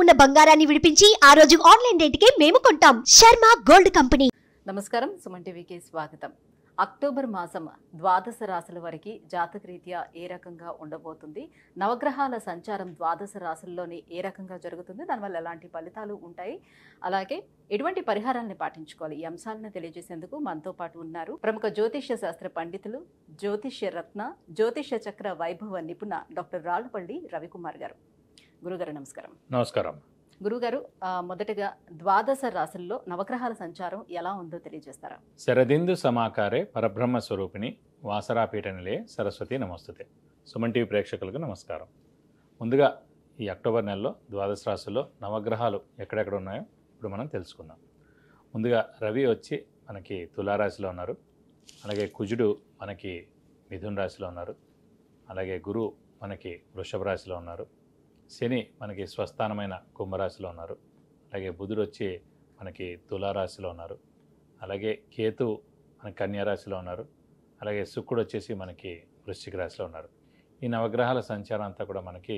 ఉన్న బంగారాన్ని విడిపించి ఆ రోజు ఆన్లైన్ రేటుకే మేము కొంటాం. Sharma gold company. నమస్కారం, సుమన్ టీవీకి స్వాగతం. అక్టోబర్ మాసం ద్వాదశ రాశుల వారికి జాతకరీత్యా ఏ రకంగా ఉండబోతుంది, నవగ్రహాల సంచారం ద్వాదశ రాశుల్లోని ఏ రకంగా జరుగుతుంది, దానివల్ల ఎలాంటి ఫలితాలు ఉంటాయి, అలాగే ఎటువంటి పరిహారాలను పాటించుకోవాలి, ఈ అంశాలను తెలియజేసేందుకు మనతో పాటు ఉన్నారు ప్రముఖ జ్యోతిష్య శాస్త్ర పండితులు, జ్యోతిష్య రత్న, జ్యోతిష్య చక్ర వైభవ నిపుణ డాక్టర్ రాళ్లపల్లి రవికుమార్ గారు. గురుగారు నమస్కారం. నమస్కారం. గురుగారు, మొదటగా ద్వాదశ రాశుల్లో నవగ్రహాల సంచారం ఎలా ఉందో తెలియజేస్తారా? శరదిందు సమాకారే పరబ్రహ్మ స్వరూపిణి వాసరాపీఠ నిలయే సరస్వతి నమస్తుతే. సుమన్ టీవీ ప్రేక్షకులకు నమస్కారం. ముందుగా ఈ అక్టోబర్ నెలలో ద్వాదశ రాశుల్లో నవగ్రహాలు ఎక్కడెక్కడ ఉన్నాయో ఇప్పుడు మనం తెలుసుకుందాం. ముందుగా రవి వచ్చి మనకి తులారాశిలో ఉన్నారు, అలాగే కుజుడు మనకి మిథున రాశిలో ఉన్నారు, అలాగే గురువు మనకి వృషభ రాశిలో ఉన్నారు, శని మనకి స్వస్థానమైన కుంభరాశిలో ఉన్నారు, అలాగే బుధుడు వచ్చి మనకి తులారాశిలో ఉన్నారు, అలాగే కేతు మనకి కన్యారాశిలో ఉన్నారు, అలాగే శుక్రుడు వచ్చేసి మనకి వృశ్చిక రాశిలో ఉన్నారు. ఈ నవగ్రహాల సంచారం అంతా కూడా మనకి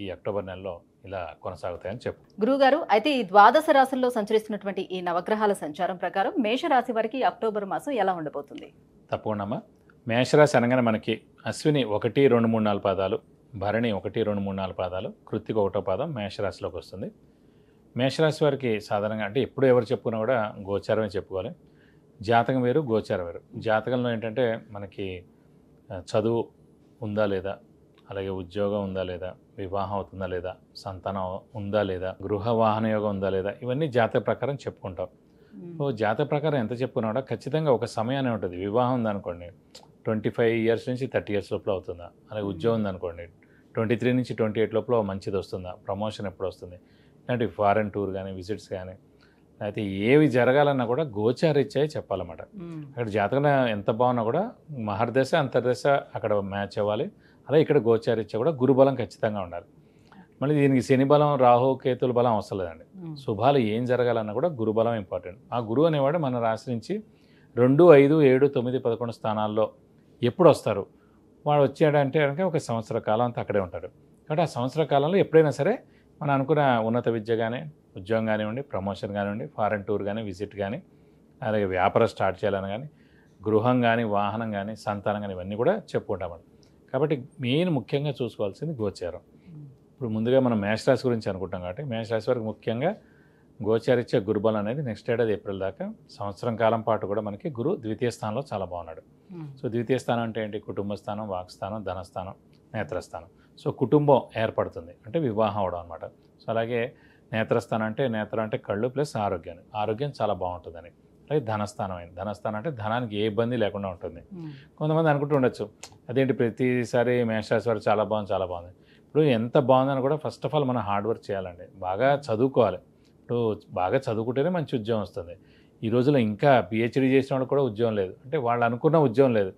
ఈ అక్టోబర్ నెలలో ఇలా కొనసాగుతాయని చెప్పు. గురువుగారు, అయితే ఈ ద్వాదశ రాశుల్లో సంచరిస్తున్నటువంటి ఈ నవగ్రహాల సంచారం ప్రకారం మేషరాశి వారికి అక్టోబర్ మాసం ఎలా ఉండబోతుంది? తప్పకుండా. మేషరాశి అనగానే మనకి అశ్విని 1, 2, 3, 4 పాదాలు, భరణి 1, 2, 3, 4 పాదాలు, కృత్తిక 1వ పాదం మేషరాశిలోకి వస్తుంది. మేషరాశి వారికి సాధారణంగా అంటే ఎప్పుడు ఎవరు చెప్పుకున్నా కూడా గోచారమే చెప్పుకోవాలి. జాతకం వేరు, గోచారం వేరు. జాతకంలో ఏంటంటే మనకి చదువు ఉందా లేదా, అలాగే ఉద్యోగం ఉందా లేదా, వివాహం అవుతుందా లేదా, సంతానం ఉందా లేదా, గృహ వాహన యోగం ఉందా లేదా, ఇవన్నీ జాతక ప్రకారం చెప్పుకుంటాం. సో జాతక ప్రకారం ఎంత చెప్పుకున్నా కూడా ఖచ్చితంగా ఒక సమయాన్ని ఉంటుంది. వివాహం ఉందనుకోండి 25 ఇయర్స్ నుంచి 30 ఇయర్స్ లోపల అవుతుందా, అలాగే ఉద్యోగం ఉందనుకోండి 23 నుంచి 28 లోపల మంచిది వస్తుందా, ప్రమోషన్ ఎప్పుడు వస్తుంది, ఇలాంటి ఫారెన్ టూర్ కానీ విజిట్స్ కానీ అయితే ఏవి జరగాలన్నా కూడా గోచారీత్యా చెప్పాలన్నమాట. అక్కడ జాతకంలో ఎంత బాగున్నా కూడా మహర్దశ అంతర్దశ అక్కడ మ్యాచ్ అవ్వాలి. అలాగే ఇక్కడ గోచారీత్యా కూడా గురుబలం ఖచ్చితంగా ఉండాలి. మళ్ళీ దీనికి శని బలం, రాహు, కేతుల బలం అవసరం లేదండి. శుభాలు ఏం జరగాలన్నా కూడా గురుబలం ఇంపార్టెంట్. ఆ గురువు అనేవాడు మన రాశి నుంచి 2, 5, 7, 9, 11 స్థానాల్లో ఎప్పుడు వస్తారు, వాడు వచ్చాడంటే కనుక ఒక సంవత్సర కాలం అంతా అక్కడే ఉంటారు. కాబట్టి ఆ సంవత్సర కాలంలో ఎప్పుడైనా సరే మనం అనుకున్న ఉన్నత విద్య కానీ, ఉద్యోగం కానివ్వండి, ప్రమోషన్ కానివ్వండి, ఫారెన్ టూర్ కానీ, విజిట్ కానీ, అలాగే వ్యాపారం స్టార్ట్ చేయాలని కానీ, గృహం కానీ, వాహనం కానీ, సంతానం కానీ, ఇవన్నీ కూడా చెప్పుకుంటామండి. కాబట్టి మెయిన్ ముఖ్యంగా చూసుకోవాల్సింది గోచారం. ఇప్పుడు ముందుగా మనం మేషరాశి గురించి అనుకుంటాం కాబట్టి మేషరాశి వారికి ముఖ్యంగా గోచారీత్యా గురుబలం అనేది నెక్స్ట్ ఏడాది ఏప్రిల్ దాకా సంవత్సరం కాలం పాటు కూడా మనకి గురు ద్వితీయ స్థానంలో చాలా బాగున్నాడు. సో ద్వితీయ స్థానం అంటే ఏంటి? కుటుంబ స్థానం, వాక్స్థానం, ధనస్థానం, నేత్రస్థానం. సో కుటుంబం ఏర్పడుతుంది అంటే వివాహం అవడం అనమాట. సో అలాగే నేత్రస్థానం అంటే నేత్రం అంటే కళ్ళు ప్లస్ ఆరోగ్యం చాలా బాగుంటుందని. అలాగే ధనస్థానం అయింది. ధనస్థానం అంటే ధనానికి ఏ ఇబ్బంది లేకుండా ఉంటుంది. కొంతమంది అనుకుంటూ ఉండొచ్చు అదేంటి ప్రతిసారి మేషరాశి వారు చాలా బాగుంది. ఇప్పుడు ఎంత బాగుందని కూడా ఫస్ట్ ఆఫ్ ఆల్ మనం హార్డ్ వర్క్ చేయాలండి, బాగా చదువుకోవాలి. ఇప్పుడు బాగా చదువుకుంటేనే మంచి ఉద్యోగం వస్తుంది. ఈ రోజులో ఇంకా పిహెచ్డీ చేసిన వాళ్ళు కూడా ఉద్యోగం లేదు, అంటే వాళ్ళు అనుకున్న ఉద్యోగం లేదు.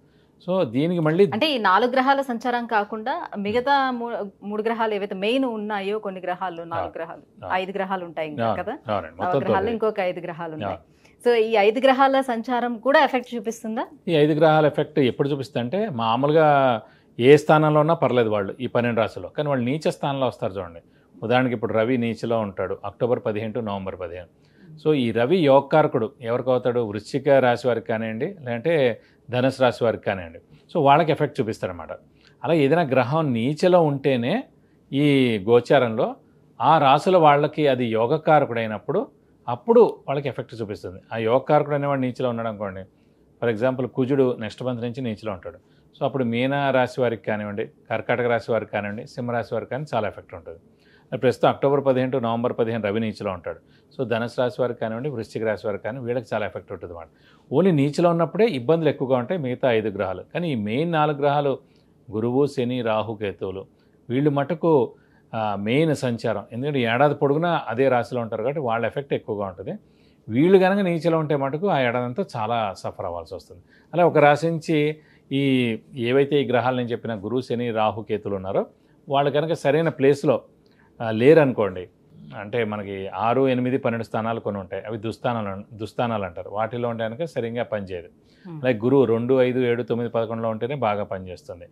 సో దీనికి మళ్ళీ అంటే ఈ 4 గ్రహాల సంచారం కాకుండా మిగతా 3 గ్రహాలు ఏవైతే మెయిన్ ఉన్నాయో, కొన్ని గ్రహాలు 4 గ్రహాలు 5 గ్రహాలు ఉంటాయి ఇంకా కదా, గ్రహాలు ఇంకొక 5 గ్రహాలు ఉన్నాయి. సో ఈ 5 గ్రహాల సంచారం కూడా ఎఫెక్ట్ చూపిస్తుందా? ఈ 5 గ్రహాల ఎఫెక్ట్ ఎప్పుడు చూపిస్తుంది అంటే మామూలుగా ఏ స్థానంలో ఉన్నా పర్లేదు వాళ్ళు ఈ 12 రాశుల్లో, కానీ వాళ్ళు నీచ స్థానంలో వస్తారు చూడండి. ఉదాహరణకి ఇప్పుడు రవి నీచలో ఉంటాడు అక్టోబర్ 15 to నవంబర్ 15. సో ఈ రవి యోగకారకుడు ఎవరికి అవుతాడు? వృశ్చిక రాశి వారికి కానివ్వండి, లేదంటే ధనుసు రాశి వారికి కానివ్వండి. సో వాళ్ళకి ఎఫెక్ట్ చూపిస్తారనమాట. అలా ఏదైనా గ్రహం నీచలో ఉంటేనే ఈ గోచారంలో ఆ రాశుల వాళ్ళకి అది యోగకారకుడు అయినప్పుడు అప్పుడు వాళ్ళకి ఎఫెక్ట్ చూపిస్తుంది. ఆ యోగకారకుడు అనేవాడు నీచలో ఉన్నాడు అనుకోండి, ఫర్ ఎగ్జాంపుల్ కుజుడు నెక్స్ట్ మంత్ నుంచి నీచలో ఉంటాడు. సో అప్పుడు మీన రాశి వారికి కానివ్వండి, కర్కాటక రాశి వారికి కానివ్వండి, సింహరాశి వారికి కానీ చాలా ఎఫెక్ట్ ఉంటుంది. ప్రస్తుతం అక్టోబర్ 15 to నవంబర్ 15 రవి నీచలో ఉంటాడు. సో ధనుసు రాశి వారికి కానివ్వండి, వృశ్చిక రాశి వారికి కానీ వీళ్ళకి చాలా ఎఫెక్ట్ ఉంటుంది అన్నమాట. ఓన్లీ నీచలో ఉన్నప్పుడే ఇబ్బందులు ఎక్కువగా ఉంటాయి మిగతా 5 గ్రహాలు. కానీ ఈ మెయిన్ 4 గ్రహాలు గురువు, శని, రాహు, కేతువులు వీళ్ళు మటుకు మెయిన్ సంచారం. ఎందుకంటే ఏడాది పొడుగునా అదే రాశిలో ఉంటారు కాబట్టి వాళ్ళ ఎఫెక్ట్ ఎక్కువగా ఉంటుంది. వీళ్ళు కనుక నీచలో ఉంటే మటుకు ఆ ఏడాదంతా చాలా సఫర్ అవ్వాల్సి వస్తుంది. అలా ఒక రాశి నుంచి ఈ ఏవైతే ఈ గ్రహాలు నేను చెప్పిన గురువు, శని, రాహు, కేతువులు ఉన్నారో వాళ్ళు కనుక సరైన ప్లేస్లో లేరనుకోండి, అంటే మనకి 6, 8, 12 స్థానాలు కొన్ని ఉంటాయి, అవి దుస్థానాలు అంటారు. వాటిలో ఉంటే కనుక సరిగ్గా పనిచేయదు. లైక్ గురువు 2, 5, 7, 9, 11లో ఉంటేనే బాగా పనిచేస్తుంది.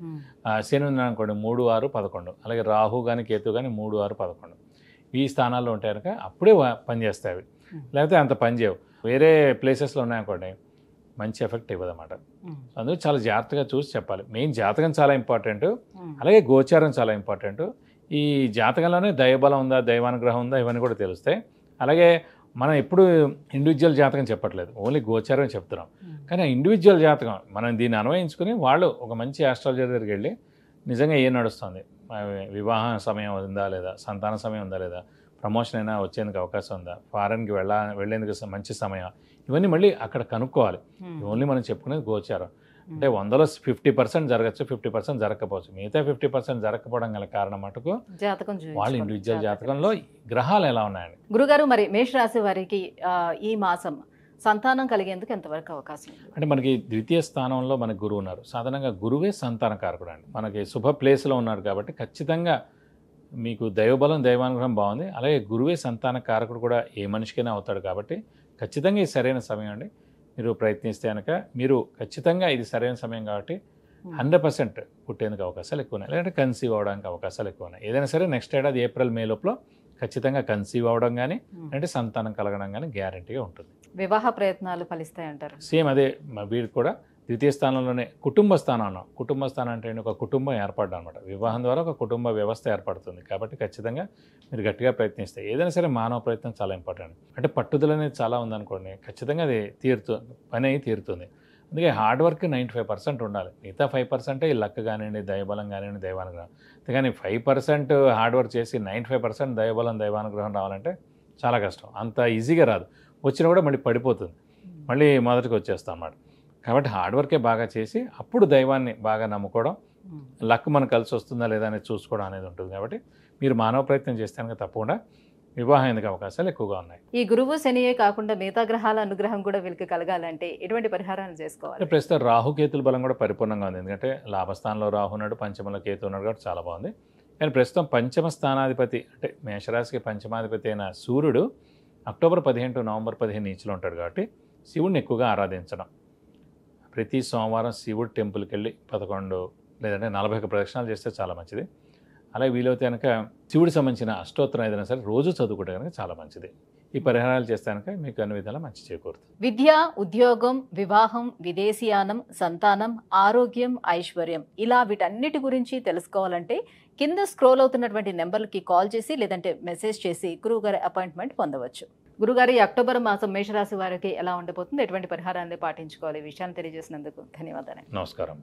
శని ఉంది అనుకోండి 3, 6, 11. అలాగే రాహు కానీ కేతు కానీ 3, 6, 11. ఈ స్థానాల్లో ఉంటే కనుక అప్పుడే పనిచేస్తాయి అవి. లేకపోతే అంత పనిచేయవు. వేరే ప్లేసెస్లో ఉన్నాయనుకోండి మంచి ఎఫెక్ట్ ఇవ్వదన్నమాట. అందుకు చాలా జాగ్రత్తగా చూసి చెప్పాలి. మెయిన్ జాతకం చాలా ఇంపార్టెంట్, అలాగే గోచారం చాలా ఇంపార్టెంట్. ఈ జాతకంలోనే దైవబలం ఉందా, దైవానుగ్రహం ఉందా, ఇవన్నీ కూడా తెలుస్తాయి. అలాగే మనం ఎప్పుడు ఇండివిజువల్ జాతకం చెప్పట్లేదు, ఓన్లీ గోచారం చెప్తున్నాం. కానీ ఇండివిజువల్ జాతకం మనం దీన్ని అన్వయించుకుని వాళ్ళు ఒక మంచి ఆస్ట్రాలజర్ దగ్గరికి వెళ్ళి నిజంగా ఏం నడుస్తుంది, వివాహ సమయం ఉందా లేదా, సంతాన సమయం ఉందా లేదా, ప్రమోషన్ అయినా వచ్చేందుకు అవకాశం ఉందా, ఫారెన్కి వెళ్ళేందుకు మంచి సమయం, ఇవన్నీ మళ్ళీ అక్కడ కనుక్కోవాలి. ఓన్లీ మనం చెప్పుకునేది గోచారం. అంటే 100లో 50% జరగచ్చు, 50% జరగకపోవచ్చు. మిగతా 50% జరగకపోవడం గల కారణం మటుకు జాతకం వాళ్ళ ఇండివిజువల్ జాతకంలో గ్రహాలు ఎలా ఉన్నాయండి. గురుగారు, మరి మేషరాశి వారికి ఈ మాసం సంతానం కలిగేందుకు ఎంతవరకు అవకాశం? అంటే మనకి ద్వితీయ స్థానంలో మనకి గురువు ఉన్నారు. సాధారణంగా గురువే సంతాన కారకుడు అండి. మనకి శుభ ప్లేస్లో ఉన్నాడు కాబట్టి ఖచ్చితంగా మీకు దైవబలం, దైవానుగ్రహం బాగుంది. అలాగే గురువే సంతాన కారకుడు కూడా ఏ మనిషికైనా అవుతాడు కాబట్టి ఖచ్చితంగా ఇది సరైన సమయం అండి. మీరు ప్రయత్నిస్తే కనుక మీరు ఖచ్చితంగా ఇది సరైన సమయం కాబట్టి 100% పుట్టేందుకు అవకాశాలు ఎక్కువ ఉన్నాయి. లేదంటే కన్సీవ్ అవడానికి అవకాశాలు ఎక్కువ ఉన్నాయి. ఏదైనా సరే నెక్స్ట్ ఏడాది ఏప్రిల్ మే లోపల ఖచ్చితంగా కన్సీవ్ అవ్వడం కానీ అంటే సంతానం కలగడం కానీ గ్యారంటీగా ఉంటుంది. వివాహ ప్రయత్నాలు ఫలిస్తాయంటారు. సేమ్ అదే వీరికి కూడా ద్వితీయ స్థానంలోనే కుటుంబ స్థానం అన్నాం. కుటుంబ స్థానం అంటే ఒక కుటుంబం ఏర్పడడం అనమాట. వివాహం ద్వారా ఒక కుటుంబ వ్యవస్థ ఏర్పడుతుంది. కాబట్టి ఖచ్చితంగా మీరు గట్టిగా ప్రయత్నిస్తే ఏదైనా సరే మానవ ప్రయత్నం చాలా ఇంపార్టెంట్. అంటే పట్టుదల అనేది చాలా ఉందనుకోండి, ఖచ్చితంగా అది పని అయి తీరుతుంది. అందుకే హార్డ్ వర్క్ 95% ఉండాలి. మిగతా 5% ఈ లక్ కానివ్వండి, దైవబలం కానివ్వండి, దైవానుగ్రహం. కానీ 5% హార్డ్ వర్క్ చేసి 95% దైవబలం, దైవానుగ్రహం రావాలంటే చాలా కష్టం. అంత ఈజీగా రాదు. వచ్చినా కూడా మళ్ళీ పడిపోతుంది, మళ్ళీ మొదటికి వచ్చేస్తాం అన్నమాట. కాబట్టి హార్డ్ వర్కే బాగా చేసి అప్పుడు దైవాన్ని బాగా నమ్ముకోవడం, లక్ మనకు కలిసి వస్తుందా లేదా అనేది చూసుకోవడం అనేది ఉంటుంది. కాబట్టి మీరు మానవ ప్రయత్నం చేస్తే కనుక తప్పకుండా వివాహం ఎందుకు అవకాశాలు ఎక్కువగా ఉన్నాయి. ఈ గురువు శనియే కాకుండా మిగతా గ్రహాల అనుగ్రహం కూడా వీళ్ళకి కలగాలంటే ఎటువంటి పరిహారాలు చేసుకోవాలి? ప్రస్తుతం రాహుకేతుల బలం కూడా పరిపూర్ణంగా ఉంది. ఎందుకంటే లాభస్థానంలో రాహు ఉన్నాడు, పంచమంలో కేతు ఉన్నాడు కాబట్టి చాలా బాగుంది. కానీ ప్రస్తుతం పంచమ స్థానాధిపతి అంటే మేషరాశికి పంచమాధిపతి అయిన సూర్యుడు అక్టోబర్ 15 టు నవంబర్ 15 నీచులో ఉంటాడు. కాబట్టి శివుడిని ఎక్కువగా ఆరాధించడం, ప్రతి సోమవారం శివుడు టెంపుల్కి వెళ్ళి 11 లేదంటే 41 ప్రదక్షిణాలు చేస్తే చాలా మంచిది. అలాగే వీలైతే కనుక శివుడికి సంబంధించిన అష్టోత్తరం ఏదైనా సరే రోజు చదువుకుంటే కనుక చాలా మంచిది. ఈ పరిహారాలు చేస్తే కనుక మీకు అన్ని విధాలా మంచి చేకూరుతుంది. విద్య, ఉద్యోగం, వివాహం, విదేశీయానం, సంతానం, ఆరోగ్యం, ఐశ్వర్యం ఇలా వీటన్నిటి గురించి తెలుసుకోవాలంటే కింద స్క్రోల్ అవుతున్నటువంటి నెంబర్లకి కాల్ చేసి లేదంటే మెసేజ్ చేసి గురువుగారి అపాయింట్మెంట్ పొందవచ్చు. గురుగారు, ఈ అక్టోబర్ మాసం మేషరాశి వారికి ఎలా ఉండబోతుంది, ఎటువంటి పరిహారాన్ని పాటించుకోవాలి, ఈ విషయాన్ని తెలియజేసినందుకు ధన్యవాదాలు. నమస్కారం.